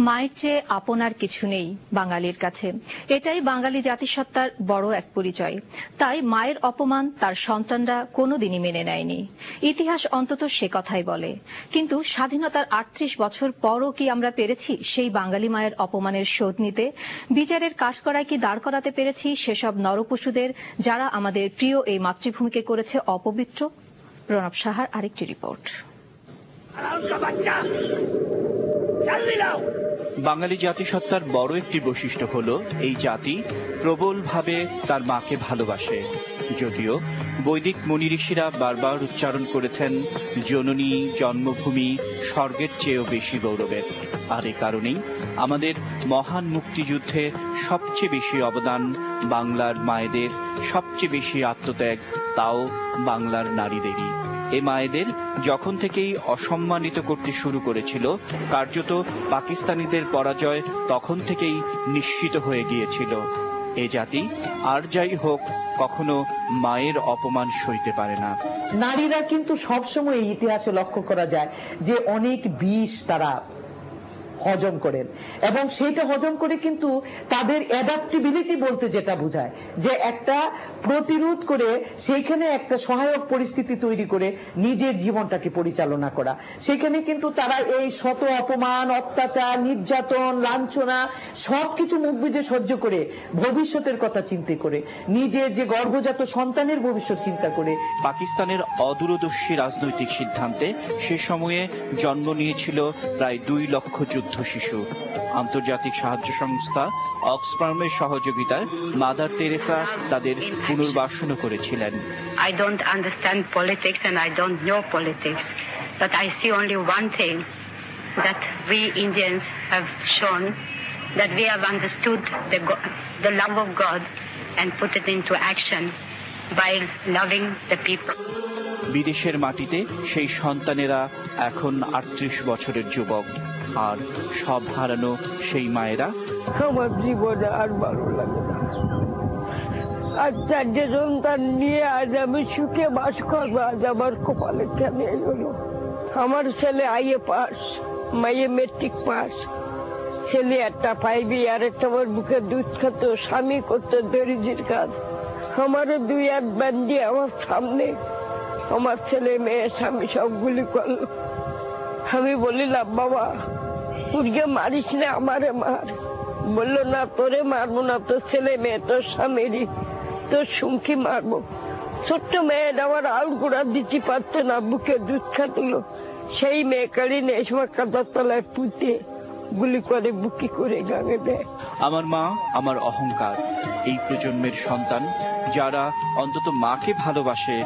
মায়ের চেয়ে আপনার কিছু নেই বাঙালির কাছে, এটাই বাঙালি জাতিসত্তার বড় এক পরিচয়। তাই মায়ের অপমান তার সন্তানরা কোনোদিনই মেনে নেয়নি। ইতিহাস অন্তত সে কথাই বলে। কিন্তু স্বাধীনতার ৩৮ বছর পরও কি আমরা পেরেছি সেই বাঙালি মায়ের অপমানের শোধ নিতে? বিচারের কাঠগড়ায় কি দাঁড় করাতে পেরেছি সেসব নরপশুদের যারা আমাদের প্রিয় এই মাতৃভূমিকে করেছে অপবিত্র? প্রণব সাহার আরেকটি রিপোর্ট। বাঙালি জাতিসত্তার বড় একটি বৈশিষ্ট্য হলো এই জাতি প্রবলভাবে তার মাকে ভালোবাসে। যদিও বৈদিক মুনি ঋষিরা বারবার উচ্চারণ করেছেন জননী জন্মভূমি স্বর্গের চেয়েও বেশি গৌরবের। আর এ কারণেই আমাদের মহান মুক্তিযুদ্ধে সবচেয়ে বেশি অবদান বাংলার মায়েদের, সবচেয়ে বেশি আত্মত্যাগ তাও বাংলার নারীদেরই। এ মায়েদের যখন থেকেই অসম্মানিত করতে শুরু করেছিল, কার্যত পাকিস্তানিদের পরাজয় তখন থেকেই নিশ্চিত হয়ে গিয়েছিল। এ জাতি আর যাই হোক কখনো মায়ের অপমান সইতে পারে না। নারীরা কিন্তু সবসময় ইতিহাসে লক্ষ্য করা যায় যে অনেক বিষ তারা হজম করেন, এবং সেইটা হজম করে কিন্তু তাদের অ্যাডাপ্টিবিলিটি বলতে যেটা বোঝায় যে একটা প্রতিরোধ করে সেইখানে একটা সহায়ক পরিস্থিতি তৈরি করে নিজের জীবনটাকে পরিচালনা করা। সেখানে কিন্তু তারা এই শত অপমান, অত্যাচার, নির্যাতন, লাঞ্ছনা সবকিছু মুখ বুজে সহ্য করে ভবিষ্যতের কথা চিন্তা করে, নিজের যে গর্ভজাত সন্তানের ভবিষ্যৎ চিন্তা করে। পাকিস্তানের অদূরদর্শী রাজনৈতিক সিদ্ধান্তে সে সময়ে জন্ম নিয়েছিল প্রায় ২ লক্ষ যুদ্ধ শিশু। আন্তর্জাতিক সাহায্য সংস্থা অক্সফামের সহযোগিতায় মাদার তেরেসা তাদের পুনর্বাসনও করেছিলেন। I don't understand politics and I don't know politics, but I see only one thing, that we Indians have shown that we have understood the love of God and put it into action by loving the people. বিদেশের মাটিতে সেই সন্তানেরা এখন ৩৮ বছরের যুবক, আর সব হারানো সেই মায়েরা। আমার জীবনে আর ভালো লাগে না। আর ৪টে সন্তান নিয়ে আজ আমি সুখে বাস করবো, আজ আমার কপালে কেন হলো। আমার ছেলে আইএ পাস, মাইয়ে মেট্রিক পাস। ছেলে একটা পাইবি, আর একটা আমার বুকে দুধ খেত, স্বামী করতো দরিদ্রের কাজ। আমারও ২ হাত বান্ধি আমার সামনে আমার ছেলে মেয়ে স্বামী সবগুলি করলো। আমি বলিলাম বাবা তুইকে মারিস না, আমারে মার। বললো না তোরে মারবো না, তোর ছেলে মেয়ে তোর স্বামীরই, তোর সুমকি মারবো। ছোট্ট মেয়েটা আমার আউল গুড়া দিতে পারতো না, বুকে দুধ খাতুল। সেই মেয়ে কালি নেই সময় কাদার তলায় পুঁতে গুলি করে বুকি করে গাঙে দেয়। আমার মা আমার অহংকার। এই প্রজন্মের সন্তান যারা অন্তত মাকে ভালোবাসে,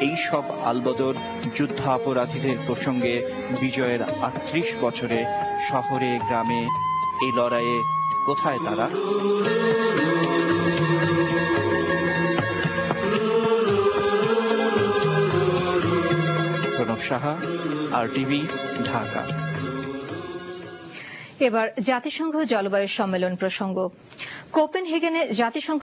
এই সব আলবদর যুদ্ধাপরাধীদের প্রসঙ্গে বিজয়ের ৩৮ বছরে শহরে গ্রামে এই লড়াইয়ে কোথায় তারা? প্রণব সাহা, RTV, ঢাকা। এবার জাতিসংঘ জলবায়ু সম্মেলন প্রসঙ্গ। কোপেনহেগেনে জাতিসংঘ